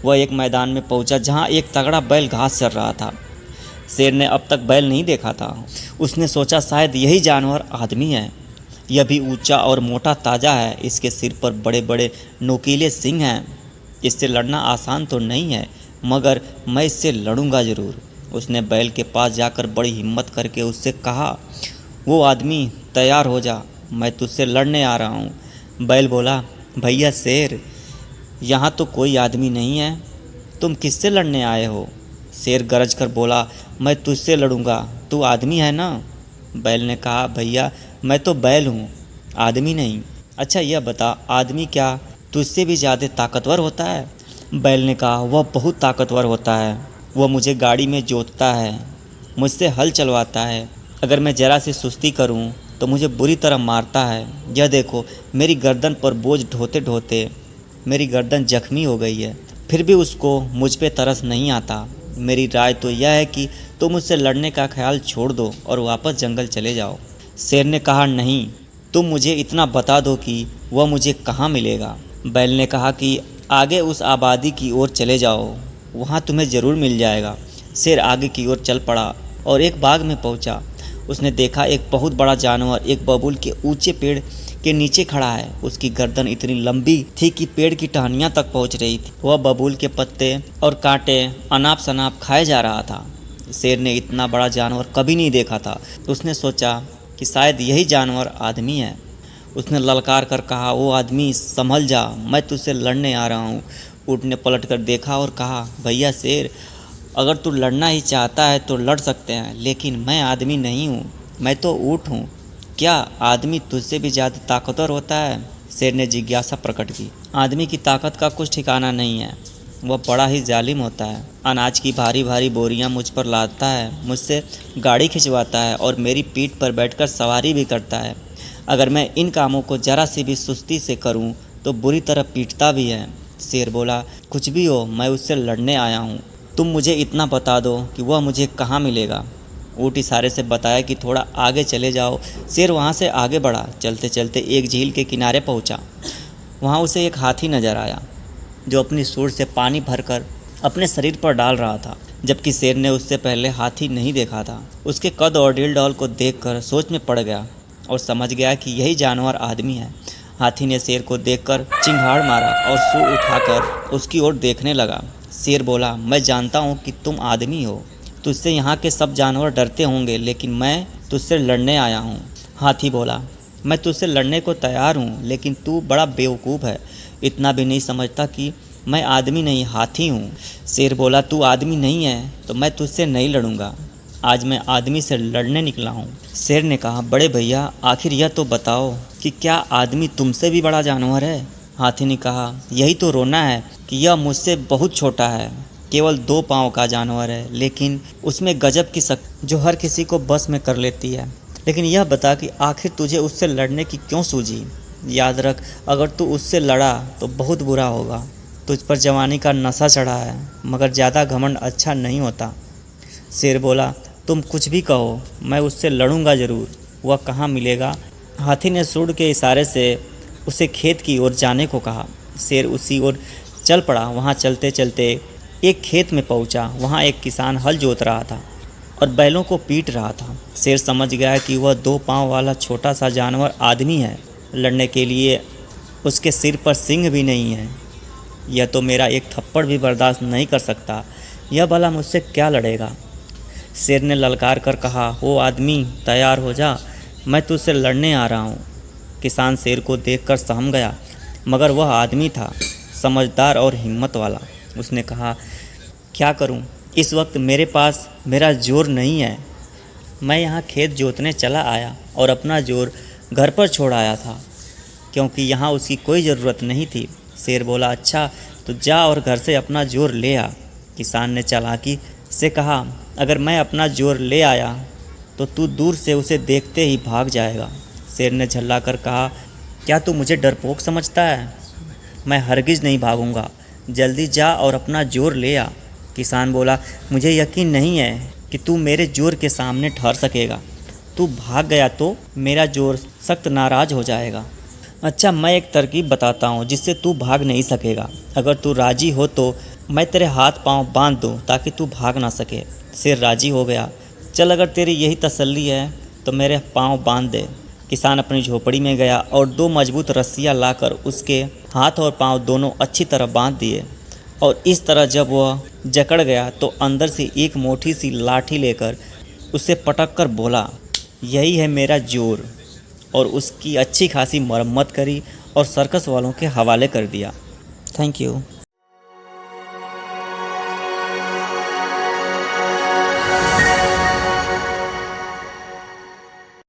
वह एक मैदान में पहुंचा जहां एक तगड़ा बैल घास चर रहा था। शेर ने अब तक बैल नहीं देखा था। उसने सोचा शायद यही जानवर आदमी है। यह भी ऊंचा और मोटा ताजा है। इसके सिर पर बड़े बड़े नोकीले सींग हैं। इससे लड़ना आसान तो नहीं है, मगर मैं इससे लड़ूंगा ज़रूर। उसने बैल के पास जाकर बड़ी हिम्मत करके उससे कहा, वो आदमी तैयार हो जा, मैं तुझसे लड़ने आ रहा हूँ। बैल बोला, भैया शेर, यहाँ तो कोई आदमी नहीं है, तुम किससे लड़ने आए हो? शेर गरज कर बोला, मैं तुझसे लड़ूंगा, तू आदमी है ना? बैल ने कहा, भैया मैं तो बैल हूँ, आदमी नहीं। अच्छा यह बता, आदमी क्या तुझसे भी ज़्यादा ताकतवर होता है? बैल ने कहा, वह बहुत ताकतवर होता है। वह मुझे गाड़ी में जोतता है, मुझसे हल चलवाता है। अगर मैं ज़रा सी सुस्ती करूं तो मुझे बुरी तरह मारता है। यह देखो, मेरी गर्दन पर बोझ ढोते ढोते मेरी गर्दन जख्मी हो गई है, फिर भी उसको मुझ पे तरस नहीं आता। मेरी राय तो यह है कि तुम मुझसे लड़ने का ख्याल छोड़ दो और वापस जंगल चले जाओ। शेर ने कहा, नहीं, तुम मुझे इतना बता दो कि वह मुझे कहाँ मिलेगा। बैल ने कहा कि आगे उस आबादी की ओर चले जाओ, वहाँ तुम्हें ज़रूर मिल जाएगा। शेर आगे की ओर चल पड़ा और एक बाग में पहुँचा। उसने देखा एक बहुत बड़ा जानवर एक बबूल के ऊंचे पेड़ के नीचे खड़ा है। उसकी गर्दन इतनी लंबी थी कि पेड़ की टहनियाँ तक पहुँच रही थी। वह बबूल के पत्ते और कांटे अनाप शनाप खाए जा रहा था। शेर ने इतना बड़ा जानवर कभी नहीं देखा था। उसने सोचा कि शायद यही जानवर आदमी है। उसने ललकार कर कहा, वो आदमी संभल जा, मैं तुझसे लड़ने आ रहा हूँ। ऊँट ने पलट कर देखा और कहा, भैया शेर, अगर तू लड़ना ही चाहता है तो लड़ सकते हैं, लेकिन मैं आदमी नहीं हूँ, मैं तो ऊँट हूँ। क्या आदमी तुझसे भी ज़्यादा ताकतवर होता है? शेर ने जिज्ञासा प्रकट की। आदमी की ताकत का कुछ ठिकाना नहीं है, वह बड़ा ही जालिम होता है। अनाज की भारी भारी बोरियां मुझ पर लादता है, मुझसे गाड़ी खिंचवाता है और मेरी पीठ पर बैठकर सवारी भी करता है। अगर मैं इन कामों को ज़रा सी भी सुस्ती से करूं तो बुरी तरह पीटता भी है। शेर बोला, कुछ भी हो, मैं उससे लड़ने आया हूं। तुम मुझे इतना बता दो कि वह मुझे कहाँ मिलेगा। ऊँट इशारे से बताया कि थोड़ा आगे चले जाओ। शेर वहाँ से आगे बढ़ा। चलते चलते एक झील के किनारे पहुँचा। वहाँ उसे एक हाथी नजर आया जो अपनी सूंड से पानी भरकर अपने शरीर पर डाल रहा था, जबकि शेर ने उससे पहले हाथी नहीं देखा था। उसके कद और ढील ढाल को देखकर सोच में पड़ गया और समझ गया कि यही जानवर आदमी है। हाथी ने शेर को देखकर चिंगाड़ मारा और सूंड उठाकर उसकी ओर देखने लगा। शेर बोला, मैं जानता हूँ कि तुम आदमी हो, तुझसे यहाँ के सब जानवर डरते होंगे, लेकिन मैं तुझसे लड़ने आया हूँ। हाथी बोला, मैं तुझसे लड़ने को तैयार हूँ, लेकिन तू बड़ा बेवकूफ़ है, इतना भी नहीं समझता कि मैं आदमी नहीं हाथी हूँ। शेर बोला, तू आदमी नहीं है तो मैं तुझसे नहीं लड़ूंगा, आज मैं आदमी से लड़ने निकला हूँ। शेर ने कहा, बड़े भैया, आखिर यह तो बताओ कि क्या आदमी तुमसे भी बड़ा जानवर है? हाथी ने कहा, यही तो रोना है कि यह मुझसे बहुत छोटा है, केवल 2 पाँव का जानवर है, लेकिन उसमें गजब की शक्ति जो हर किसी को बस में कर लेती है। लेकिन यह बता कि आखिर तुझे उससे लड़ने की क्यों सूझी? याद रख, अगर तू उससे लड़ा तो बहुत बुरा होगा। तुझ पर जवानी का नशा चढ़ा है, मगर ज़्यादा घमंड अच्छा नहीं होता। शेर बोला, तुम कुछ भी कहो, मैं उससे लड़ूंगा ज़रूर। वह कहाँ मिलेगा? हाथी ने सूंड के इशारे से उसे खेत की ओर जाने को कहा। शेर उसी ओर चल पड़ा। वहाँ चलते चलते एक खेत में पहुँचा। वहाँ एक किसान हल जोत रहा था और बैलों को पीट रहा था। शेर समझ गया कि वह 2 पाँव वाला छोटा सा जानवर आदमी है। लड़ने के लिए उसके सिर पर सींग भी नहीं है। यह तो मेरा एक थप्पड़ भी बर्दाश्त नहीं कर सकता। यह भला मुझसे क्या लड़ेगा? शेर ने ललकार कर कहा, ओ आदमी, तैयार हो जा, मैं तुझसे लड़ने आ रहा हूँ। किसान शेर को देखकर सहम गया, मगर वह आदमी था, समझदार और हिम्मत वाला। उसने कहा, क्या करूँ, इस वक्त मेरे पास मेरा जोर नहीं है। मैं यहाँ खेत जोतने चला आया और अपना जोर घर पर छोड़ आया था, क्योंकि यहाँ उसकी कोई ज़रूरत नहीं थी। शेर बोला, अच्छा तो जा और घर से अपना जोर ले आ। किसान ने चालाकी से कहा, अगर मैं अपना जोर ले आया तो तू दूर से उसे देखते ही भाग जाएगा। शेर ने झल्ला कर कहा, क्या तू मुझे डरपोक समझता है? मैं हरगिज़ नहीं भागूंगा, जल्दी जा और अपना जोर ले आ। किसान बोला, मुझे यकीन नहीं है कि तू मेरे जोर के सामने ठहर सकेगा। तू भाग गया तो मेरा जोर सख्त नाराज़ हो जाएगा। अच्छा, मैं एक तरकीब बताता हूँ जिससे तू भाग नहीं सकेगा। अगर तू राज़ी हो तो मैं तेरे हाथ पांव बांध दूं ताकि तू भाग ना सके। शेर राजी हो गया। चल, अगर तेरी यही तसल्ली है तो मेरे पांव बांध दे। किसान अपनी झोपड़ी में गया और 2 मजबूत रस्सियां लाकर उसके हाथ और पांव दोनों अच्छी तरह बांध दिए। और इस तरह जब वह जकड़ गया तो अंदर से एक मोटी सी लाठी लेकर उसे पटक कर बोला, यही है मेरा जोर। और उसकी अच्छी खासी मरम्मत करी और सर्कस वालों के हवाले कर दिया। Thank you.